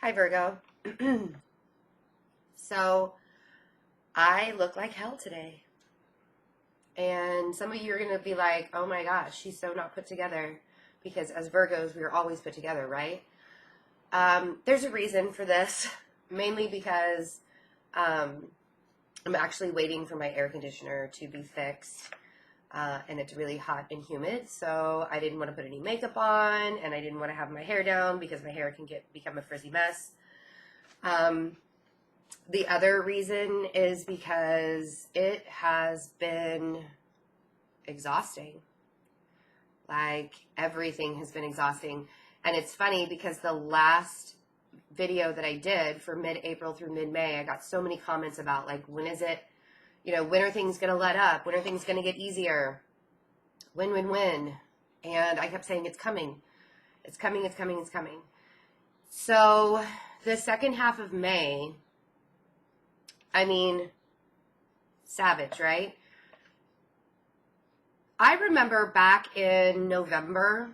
Hi, Virgo. So, I look like hell today. And some of you are going to be like, oh my gosh, she's so not put together. Because as Virgos, we are always put together, right? There's a reason for this. Mainly because I'm actually waiting for my air conditioner to be fixed. And it's really hot and humid. So, I didn't want to put any makeup on. And I didn't want to have my hair down because my hair can become a frizzy mess. The other reason is because it has been exhausting. Like, everything has been exhausting. And it's funny because the last video that I did for mid-April through mid-May, I got so many comments about, like, when is it, when are things going to let up? When are things going to get easier? When? And I kept saying, it's coming. It's coming, it's coming, it's coming. So the second half of May, savage, right? I remember back in November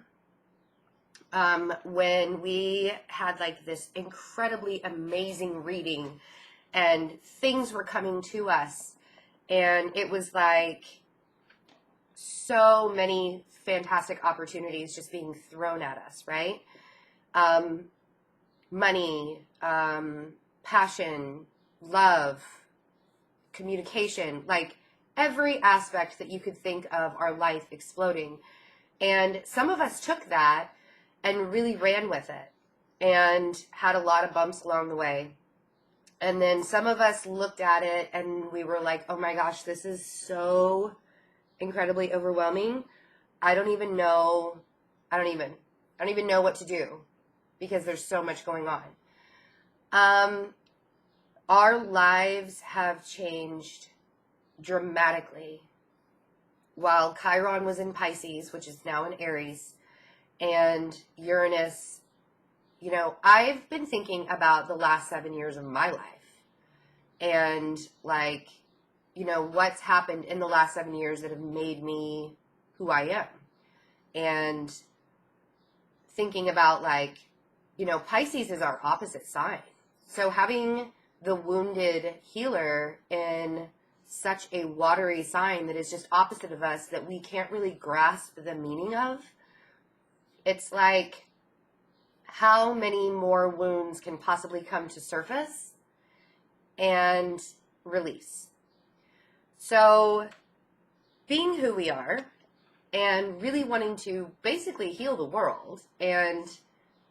when we had like this incredibly amazing reading and things were coming to us. And it was like so many fantastic opportunities just being thrown at us, right? Money, passion, love, communication, like every aspect that you could think of our life exploding. And some of us took that and really ran with it and had a lot of bumps along the way. And then some of us looked at it and we were like, oh my gosh, this is so incredibly overwhelming. I don't even know what to do because there's so much going on. Our lives have changed dramatically while Chiron was in Pisces, which is now in Aries, and Uranus. I've been thinking about the last 7 years of my life and what's happened in the last 7 years that have made me who I am, and thinking about Pisces is our opposite sign. So having the wounded healer in such a watery sign that is just opposite of us that we can't really grasp the meaning of, it's like, how many more wounds can possibly come to surface and release? So being who we are and really wanting to basically heal the world and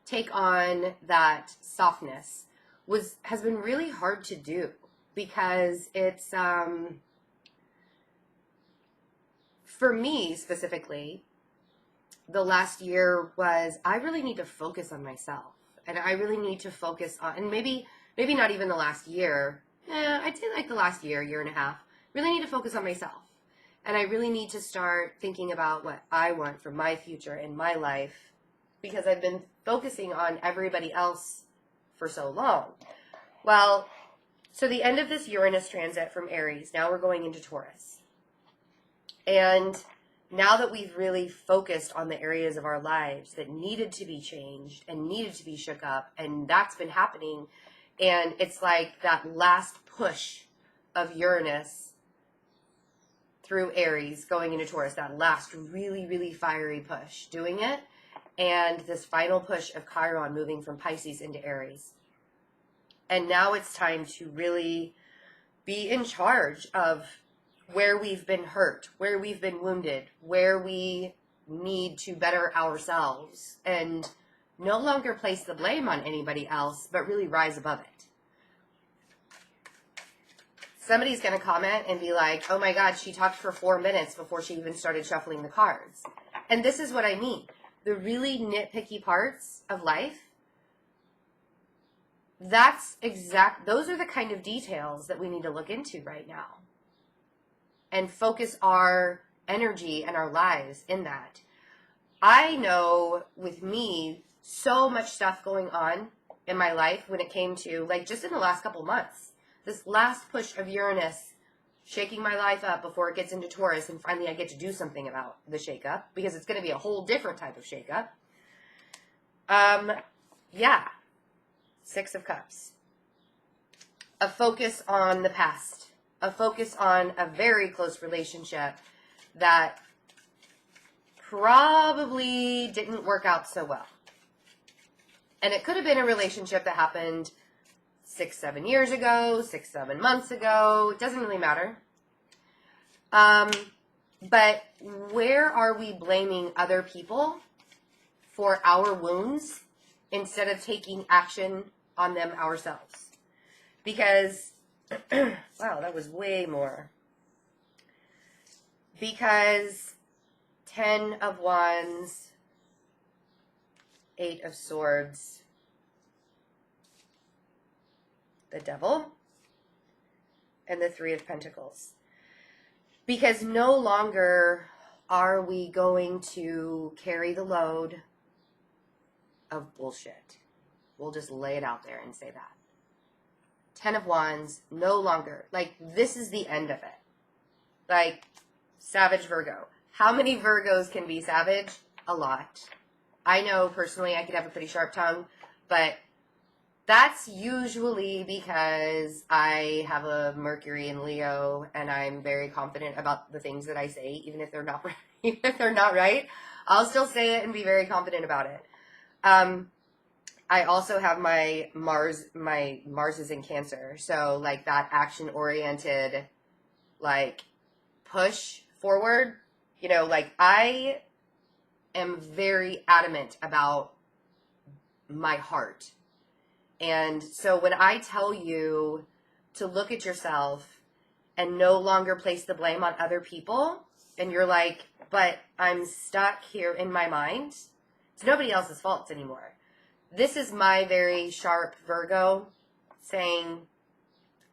take on that softness has been really hard to do because it's for me specifically, the last year was, I really need to focus on myself, and I really need to focus on, and maybe not even the last year, I'd say like the last year and a half, really need to focus on myself. And I really need to start thinking about what I want for my future in my life, because I've been focusing on everybody else for so long. Well, so the end of this Uranus transit from Aries, now we're going into Taurus. And now that we've really focused on the areas of our lives that needed to be changed and needed to be shook up, and that's been happening, and it's like that last push of Uranus through Aries going into Taurus, that last really, really fiery push, doing it, and this final push of Chiron moving from Pisces into Aries. And now it's time to really be in charge of where we've been hurt, where we've been wounded, where we need to better ourselves, and no longer place the blame on anybody else, but really rise above it. Somebody's going to comment and be like, oh my God, she talked for 4 minutes before she even started shuffling the cards. And this is what I mean. The really nitpicky parts of life, those are the kind of details that we need to look into right now and focus our energy and our lives in that. I know with me, so much stuff going on in my life when it came to, just in the last couple months, this last push of Uranus shaking my life up before it gets into Taurus, and finally I get to do something about the shakeup, because it's going to be a whole different type of shakeup. Yeah. Six of Cups. A focus on the past. A focus on a very close relationship that probably didn't work out so well. And it could have been a relationship that happened 6, 7 years ago, 6, 7 months ago. It doesn't really matter. But where are we blaming other people for our wounds instead of taking action on them ourselves? Because, wow, that was way more. Because 10 of Wands, 8 of Swords, the Devil, and the 3 of Pentacles. Because no longer are we going to carry the load of bullshit. We'll just lay it out there and say that. 10 of Wands, no longer. Like, this is the end of it. Like, savage Virgo. How many Virgos can be savage? A lot. I know personally I could have a pretty sharp tongue, but that's usually because I have a Mercury in Leo and I'm very confident about the things that I say, even if they're not right. Even if they're not right, I'll still say it and be very confident about it. I also have my Mars is in Cancer. So like that action oriented, like push forward, you know, like I am very adamant about my heart. And so when I tell you to look at yourself and no longer place the blame on other people, and you're like, but I'm stuck here in my mind, it's nobody else's fault anymore. This is my very sharp Virgo saying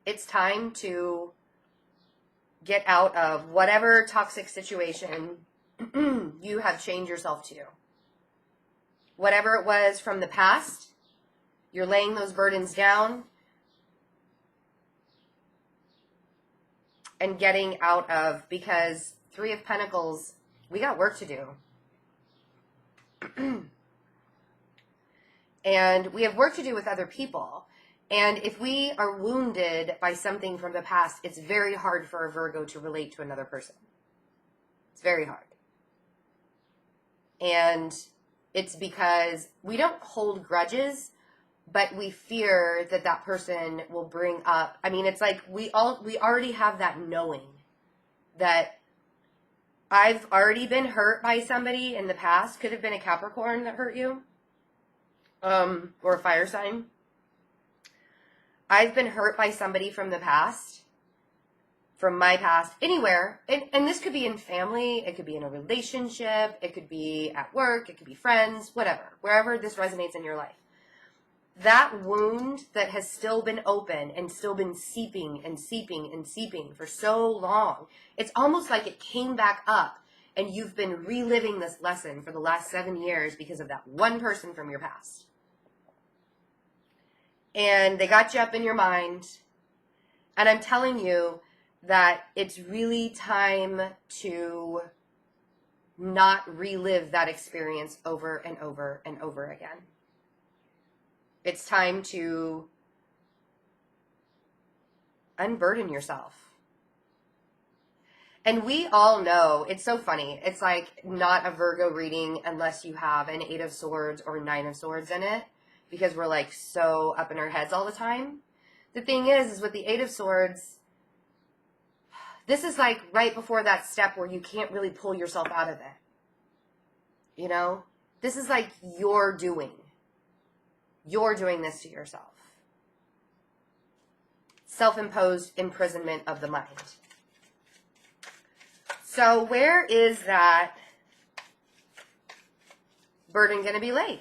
it's time to get out of whatever toxic situation you have chained yourself to. Whatever it was from the past, you're laying those burdens down and getting out of, because 3 of Pentacles, we got work to do. And we have work to do with other people. And if we are wounded by something from the past, it's very hard for a Virgo to relate to another person. It's very hard. And it's because we don't hold grudges, but we fear that that person will bring up, I mean, it's like we already have that knowing that I've already been hurt by somebody in the past. Could have been a Capricorn that hurt you, or a fire sign. I've been hurt by somebody from the past, from my past, anywhere. And this could be in family, it could be in a relationship, it could be at work, it could be friends, whatever, wherever this resonates in your life. That wound that has still been open and still been seeping and seeping and seeping for so long, it's almost like it came back up and you've been reliving this lesson for the last 7 years because of that one person from your past. And they got you up in your mind. And I'm telling you that it's really time to not relive that experience over and over and over again. It's time to unburden yourself. And we all know, it's so funny. It's like not a Virgo reading unless you have an 8 of Swords or 9 of Swords in it, because we're like so up in our heads all the time. The thing is with the 8 of Swords, this is like right before that step where you can't really pull yourself out of it. You know? This is like you're doing this to yourself. Self-imposed imprisonment of the mind. So where is that burden going to be laid?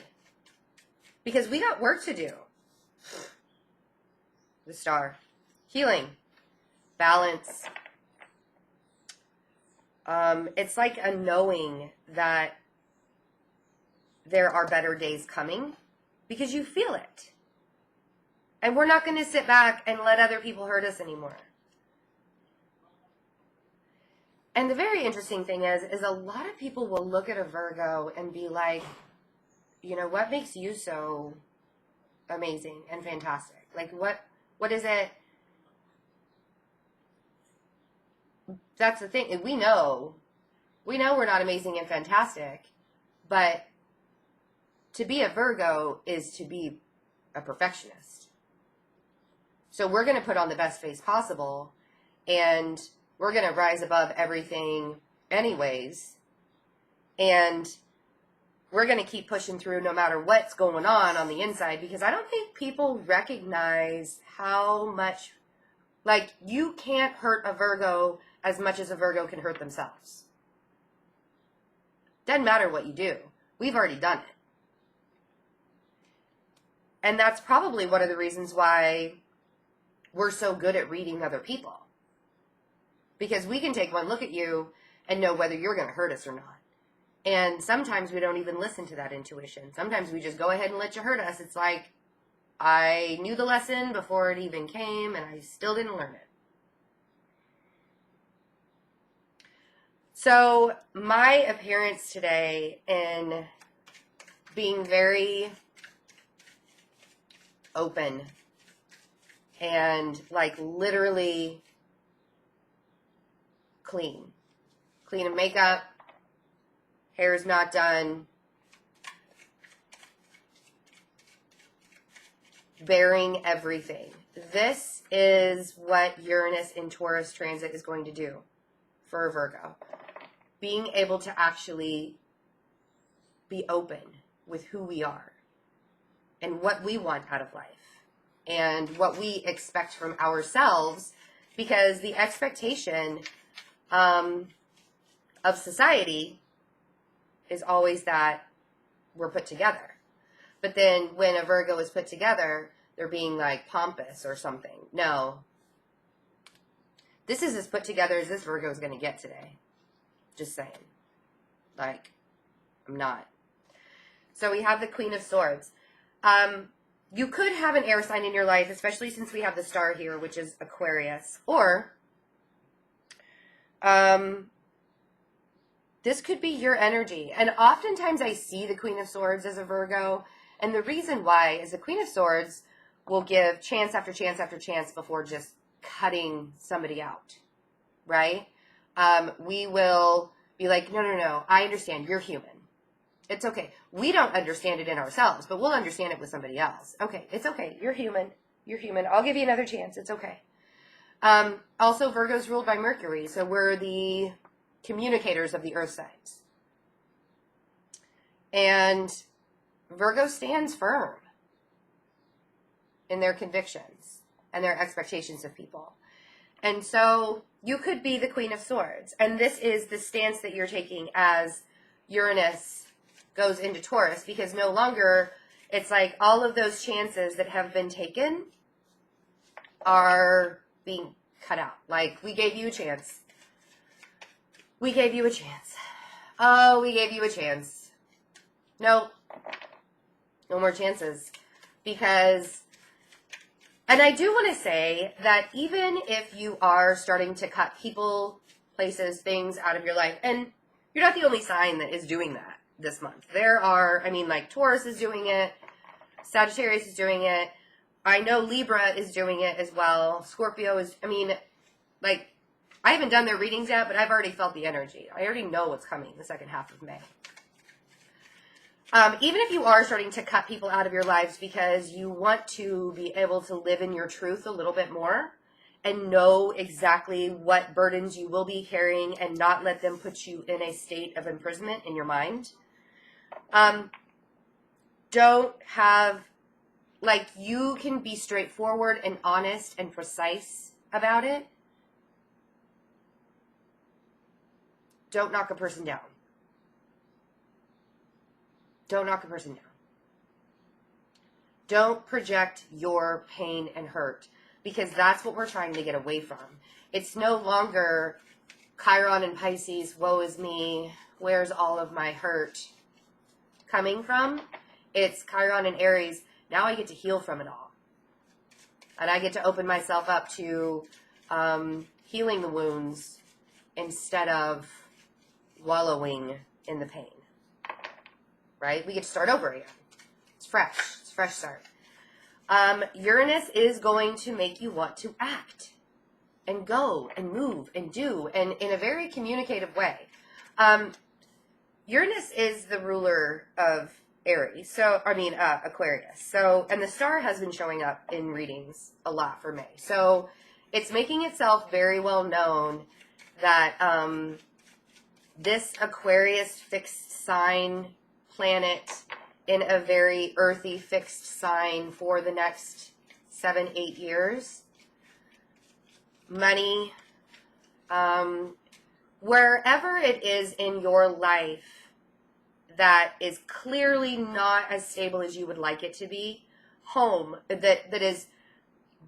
Because we got work to do. The Star. Healing. Balance. It's like a knowing that there are better days coming because you feel it. And we're not going to sit back and let other people hurt us anymore. And the very interesting thing is a lot of people will look at a Virgo and be like, you know, what makes you so amazing and fantastic. Like, what is it? That's the thing. We know we're not amazing and fantastic, but to be a Virgo is to be a perfectionist. So we're going to put on the best face possible, and we're going to rise above everything anyways, and we're going to keep pushing through no matter what's going on the inside, because I don't think people recognize how much, like, you can't hurt a Virgo as much as a Virgo can hurt themselves. Doesn't matter what you do. We've already done it. And that's probably one of the reasons why we're so good at reading other people. Because we can take one look at you and know whether you're going to hurt us or not. And sometimes we don't even listen to that intuition. Sometimes we just go ahead and let you hurt us. It's like, I knew the lesson before it even came, and I still didn't learn it. So my appearance today in being very open and like literally clean of makeup, hair is not done, bearing everything. This is what Uranus in Taurus transit is going to do for a Virgo. Being able to actually be open with who we are and what we want out of life and what we expect from ourselves, because the expectation of society is always that we're put together. But then when a Virgo is put together, they're being like pompous or something. No. This is as put together as this Virgo is going to get today. Just saying. Like, I'm not. So we have the Queen of Swords. You could have an air sign in your life, especially since we have the star here, which is Aquarius. Or, this could be your energy. And oftentimes I see the Queen of Swords as a Virgo. And the reason why is the Queen of Swords will give chance after chance after chance before just cutting somebody out. Right? We will be like, no, I understand. You're human. It's okay. We don't understand it in ourselves, but we'll understand it with somebody else. Okay, it's okay. You're human. You're human. I'll give you another chance. It's okay. Also, Virgo's ruled by Mercury, so we're the communicators of the earth signs. And Virgo stands firm in their convictions and their expectations of people. And so you could be the Queen of Swords. And this is the stance that you're taking as Uranus goes into Taurus, because no longer, it's like all of those chances that have been taken are being cut out. Like, we gave you a chance. We gave you a chance. Oh, we gave you a chance. No. No more chances. Because, and I do want to say that even if you are starting to cut people, places, things out of your life, and you're not the only sign that is doing that this month. There are, like Taurus is doing it, Sagittarius is doing it, I know Libra is doing it as well, Scorpio is, like, I haven't done their readings yet, but I've already felt the energy. I already know what's coming the second half of May. Even if you are starting to cut people out of your lives because you want to be able to live in your truth a little bit more and know exactly what burdens you will be carrying and not let them put you in a state of imprisonment in your mind. Don't have, like, you can be straightforward and honest and precise about it. Don't knock a person down. Don't knock a person down. Don't project your pain and hurt, because that's what we're trying to get away from. It's no longer Chiron and Pisces, woe is me, where's all of my hurt coming from? It's Chiron and Aries, now I get to heal from it all. And I get to open myself up to healing the wounds instead of wallowing in the pain. Right? We get to start over again. It's fresh. It's a fresh start. Uranus is going to make you want to act and go and move and do, and in a very communicative way. Uranus is the ruler of Aries, Aquarius. So, and the star has been showing up in readings a lot for May. So it's making itself very well known that this Aquarius fixed sign planet in a very earthy fixed sign for the next 7-8 years. Money, wherever it is in your life that is clearly not as stable as you would like it to be, home that is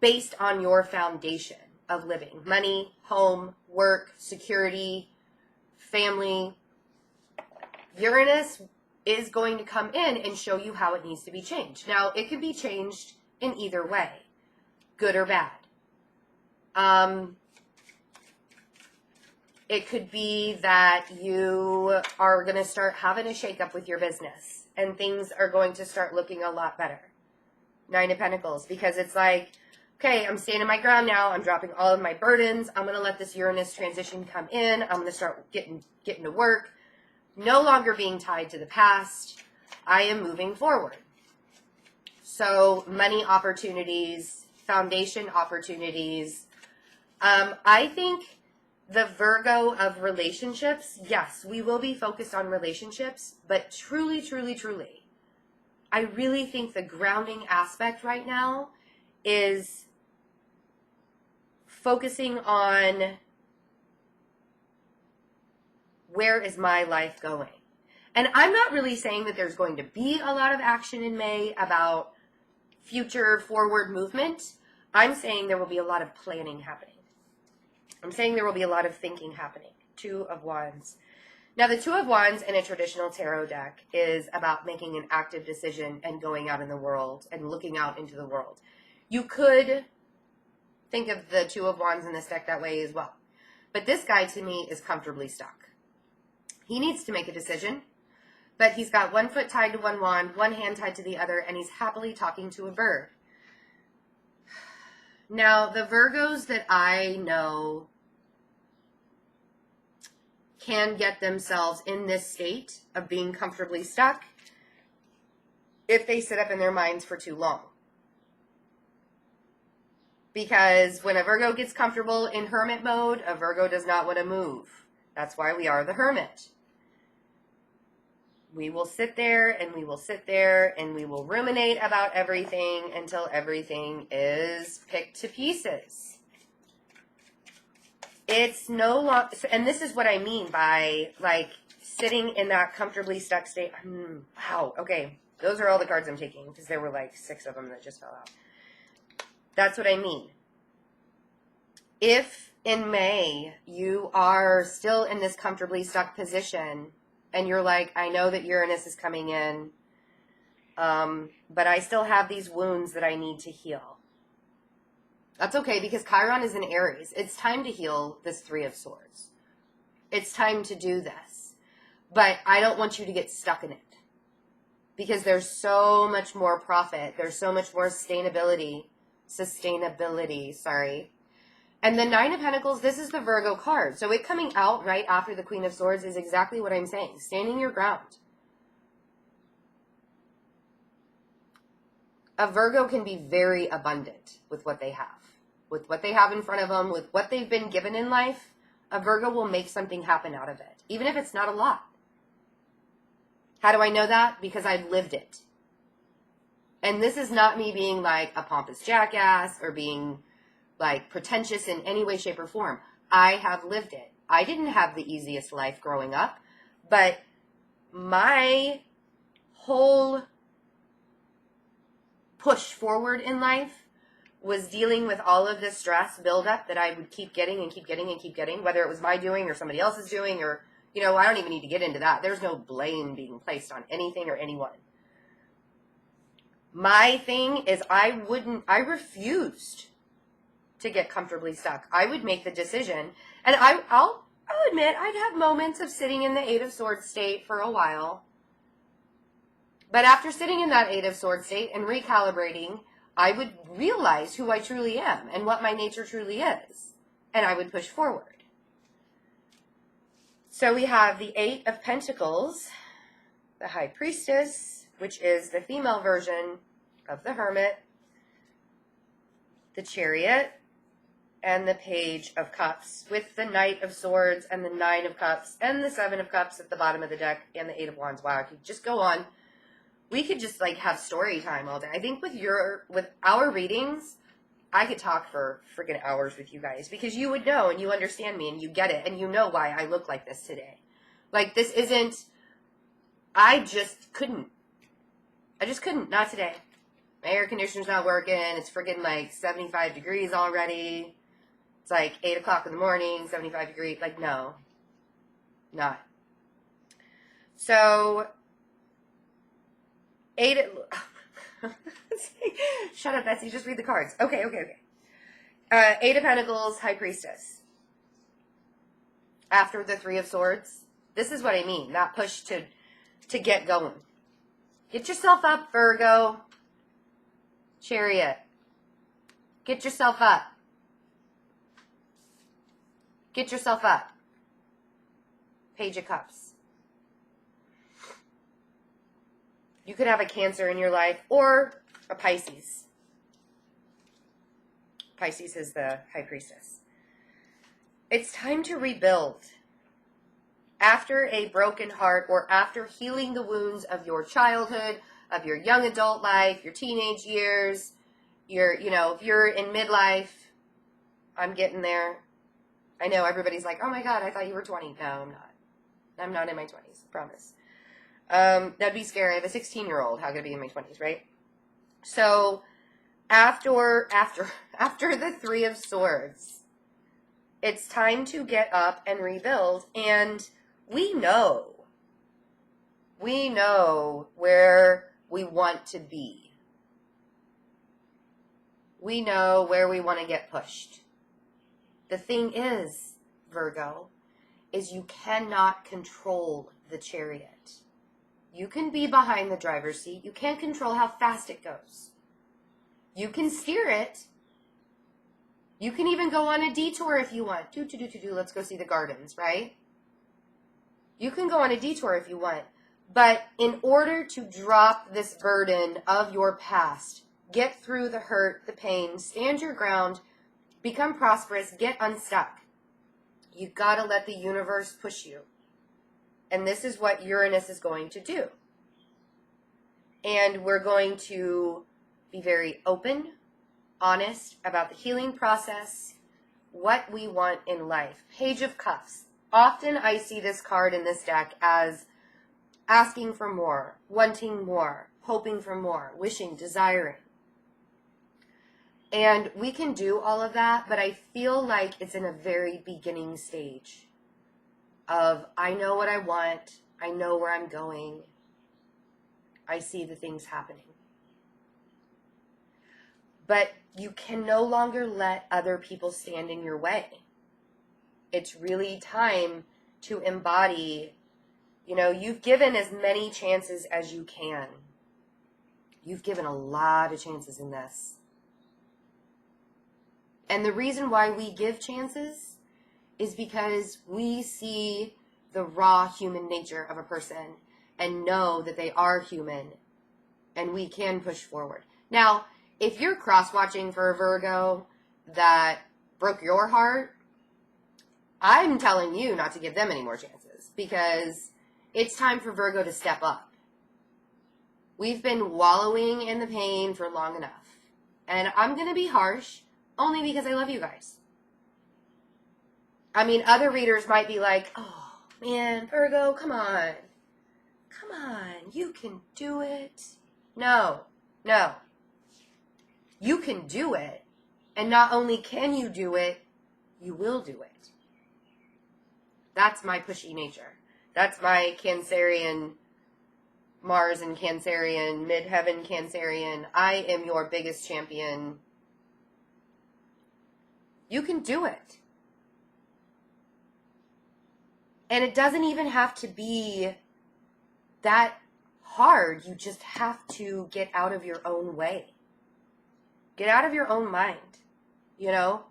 based on your foundation of living, money, home, work, security, family, Uranus is going to come in and show you how it needs to be changed. Now, it can be changed in either way, good or bad. It could be that you are going to start having a shakeup with your business and things are going to start looking a lot better. 9 of Pentacles, because it's like, okay, I'm standing my ground now. I'm dropping all of my burdens. I'm going to let this Uranus transition come in. I'm going to start getting to work. No longer being tied to the past. I am moving forward. So money opportunities, foundation opportunities. I think the Virgo of relationships, yes, we will be focused on relationships, but truly, truly, truly, I really think the grounding aspect right now is focusing on where is my life going? And I'm not really saying that there's going to be a lot of action in May about future forward movement. I'm saying there will be a lot of planning happening. I'm saying there will be a lot of thinking happening. 2 of Wands. Now, the 2 of Wands in a traditional tarot deck is about making an active decision and going out in the world and looking out into the world. You could think of the 2 of Wands in this deck that way as well. But this guy, to me, is comfortably stuck. He needs to make a decision, but he's got one foot tied to one wand, one hand tied to the other, and he's happily talking to a bird. Now, the Virgos that I know can get themselves in this state of being comfortably stuck if they sit up in their minds for too long. Because when a Virgo gets comfortable in hermit mode, a Virgo does not want to move. That's why we are the hermit. We will sit there and we will sit there and we will ruminate about everything until everything is picked to pieces. It's no longer, and this is what I mean by like sitting in that comfortably stuck state. Wow. Okay. Those are all the cards I'm taking because there were like 6 of them that just fell out. That's what I mean. If in May you are still in this comfortably stuck position and you're like, I know that Uranus is coming in, but I still have these wounds that I need to heal. That's okay because Chiron is in Aries. It's time to heal this 3 of Swords. It's time to do this. But I don't want you to get stuck in it. Because there's so much more profit. There's so much more sustainability, And the 9 of Pentacles, this is the Virgo card. So it coming out right after the Queen of Swords is exactly what I'm saying. Standing your ground. A Virgo can be very abundant with what they have. With what they have in front of them, with what they've been given in life, a Virgo will make something happen out of it. Even if it's not a lot. How do I know that? Because I've lived it. And this is not me being like a pompous jackass or being like pretentious in any way, shape, or form. I have lived it. I didn't have the easiest life growing up, but my whole push forward in life was dealing with all of this stress buildup that I would keep getting and keep getting and keep getting, whether it was my doing or somebody else's doing or, I don't even need to get into that. There's no blame being placed on anything or anyone. My thing is I refused to get comfortably stuck. I would make the decision, and I'll admit I'd have moments of sitting in the 8 of Swords state for a while. But after sitting in that 8 of Swords state and recalibrating, I would realize who I truly am and what my nature truly is, and I would push forward. So we have the Eight of Pentacles, the High Priestess, which is the female version of the Hermit, the Chariot, and the Page of Cups, with the Knight of Swords and the Nine of Cups and the Seven of Cups at the bottom of the deck and the Eight of Wands. Wow, I could just go on. We could just like have story time all day. I think with our readings, I could talk for freaking hours with you guys, because you would know and you understand me and you get it and you know why I look like this today. Like, this isn't, I just couldn't, not today. My air conditioner's not working. It's freaking like 75 degrees already. It's like 8 o'clock in the morning, 75 degrees. Like, no, not. So, shut up, Betsy. Just read the cards. Okay. Eight of Pentacles, High Priestess. After the Three of Swords. This is what I mean. That push to get going. Get yourself up, Virgo. Chariot. Get yourself up. Get yourself up. Page of Cups. You could have a Cancer in your life or a Pisces. Pisces is the High Priestess. It's time to rebuild. After a broken heart, or after healing the wounds of your childhood, of your young adult life, your teenage years, if you're in midlife, I'm getting there. I know everybody's like, oh my God, I thought you were 20. No, I'm not. I'm not in my 20s, I promise. That'd be scary. I have a 16-year-old. How could I be in my 20s, right? So after the Three of Swords, it's time to get up and rebuild. And we know where we want to be. We know where we want to get pushed. The thing is, Virgo, is you cannot control the Chariot. You can be behind the driver's seat. You can't control how fast it goes. You can steer it. You can even go on a detour if you want. Let's go see the gardens, right? You can go on a detour if you want. But in order to drop this burden of your past, get through the hurt, the pain, stand your ground, become prosperous, get unstuck, you gotta let the universe push you. And this is what Uranus is going to do. And we're going to be very open, honest about the healing process, what we want in life. Page of Cups. Often I see this card in this deck as asking for more, wanting more, hoping for more, wishing, desiring. And we can do all of that, but I feel like it's in a very beginning stage of, I know what I want, I know where I'm going, I see the things happening. But you can no longer let other people stand in your way. It's really time to embody, you've given as many chances as you can. You've given a lot of chances in this. And the reason why we give chances is because we see the raw human nature of a person and know that they are human and we can push forward. Now, if you're cross-watching for a Virgo that broke your heart, I'm telling you not to give them any more chances, because it's time for Virgo to step up. We've been wallowing in the pain for long enough. And I'm going to be harsh only because I love you guys. I mean, other readers might be like, oh, man, Virgo, come on. Come on, you can do it. No. You can do it. And not only can you do it, you will do it. That's my pushy nature. That's my Cancerian, Mars and Cancerian, midheaven Cancerian. I am your biggest champion. You can do it. And it doesn't even have to be that hard. You just have to get out of your own way. Get out of your own mind, you know?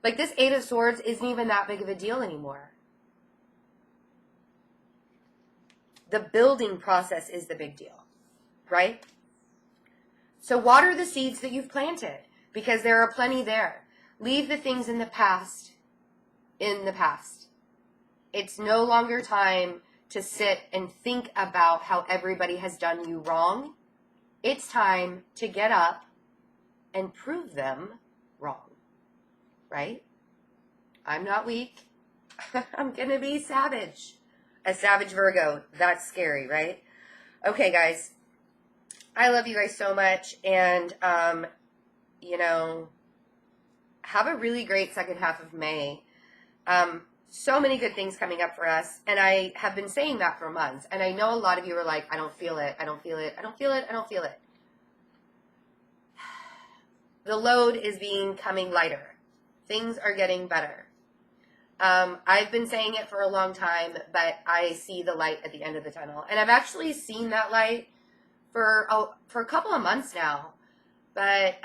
Like, this Eight of Swords isn't even that big of a deal anymore. The building process is the big deal, right? So water the seeds that you've planted, because there are plenty there. Leave the things in the past in the past. It's no longer time to sit and think about how everybody has done you wrong. It's time to get up and prove them wrong, right? I'm not weak. I'm going to be savage. A savage Virgo. That's scary, right? Okay, guys. I love you guys so much. And, you know, have a really great second half of May. So many good things coming up for us. And I have been saying that for months. And I know a lot of you are like, I don't feel it. I don't feel it. I don't feel it. I don't feel it. The load is becoming lighter. Things are getting better. I've been saying it for a long time, but I see the light at the end of the tunnel. And I've actually seen that light for a couple of months now. But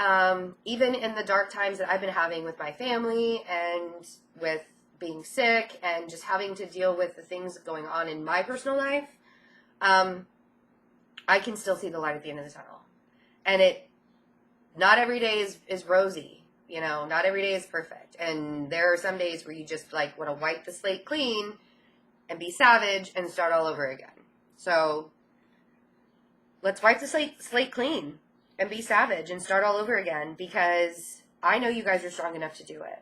even in the dark times that I've been having with my family and with being sick and just having to deal with the things going on in my personal life, I can still see the light at the end of the tunnel. And not every day is rosy. You know, not every day is perfect. And there are some days where you just like want to wipe the slate clean and be savage and start all over again. So let's wipe the slate clean and be savage and start all over again, because I know you guys are strong enough to do it.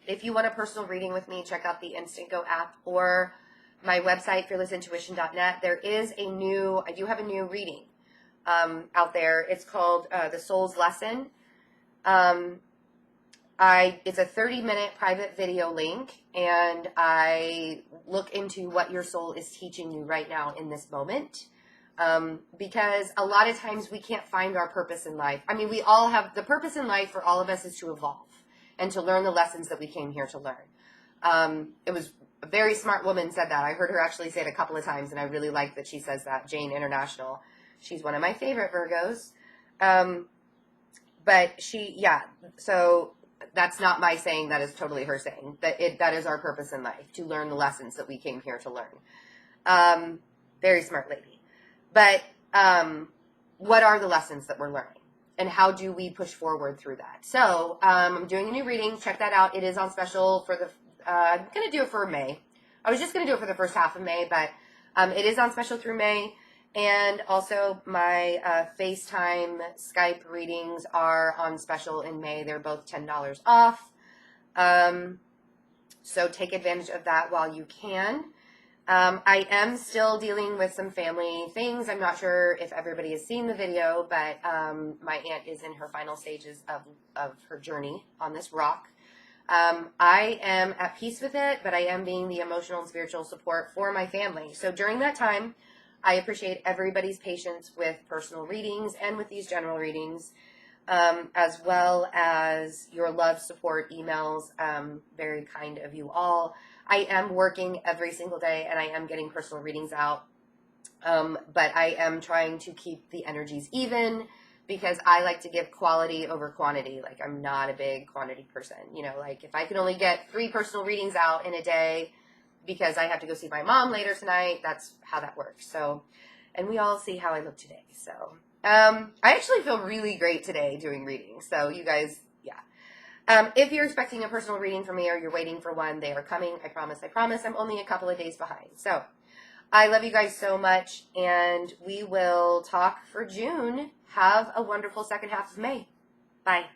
If you want a personal reading with me, check out the InstantGo app or my website, fearlessintuition.net. I do have a new reading out there. It's called The Soul's Lesson. It's a 30-minute private video link, and I look into what your soul is teaching you right now in this moment. Because a lot of times we can't find our purpose in life. I mean, we all have the purpose in life for all of us is to evolve and to learn the lessons that we came here to learn. It was a very smart woman said that. I heard her actually say it a couple of times, and I really like that she says that. Jane International. She's one of my favorite Virgos. But so that's not my saying. That is totally her saying. That is our purpose in life, to learn the lessons that we came here to learn. Very smart lady. But what are the lessons that we're learning? And how do we push forward through that? So I'm doing a new reading. Check that out. It is on special for I'm going to do it for May. I was just going to do it for the first half of May, but it is on special through May. And also my FaceTime Skype readings are on special in May. They're both $10 off. So take advantage of that while you can. I am still dealing with some family things. I'm not sure if everybody has seen the video, but my aunt is in her final stages of her journey on this rock. I am at peace with it, but I am being the emotional and spiritual support for my family. So during that time, I appreciate everybody's patience with personal readings and with these general readings, as well as your love, support, emails. Very kind of you all. I am working every single day, and I am getting personal readings out, but I am trying to keep the energies even, because I like to give quality over quantity. Like, I'm not a big quantity person. You know, like if I can only get 3 personal readings out in a day because I have to go see my mom later tonight, that's how that works. So, and we all see how I look today. So, I actually feel really great today doing readings. So you guys, yeah. If you're expecting a personal reading from me or you're waiting for one, they are coming. I promise. I promise. I'm only a couple of days behind. So I love you guys so much, and we will talk for June. Have a wonderful second half of May. Bye.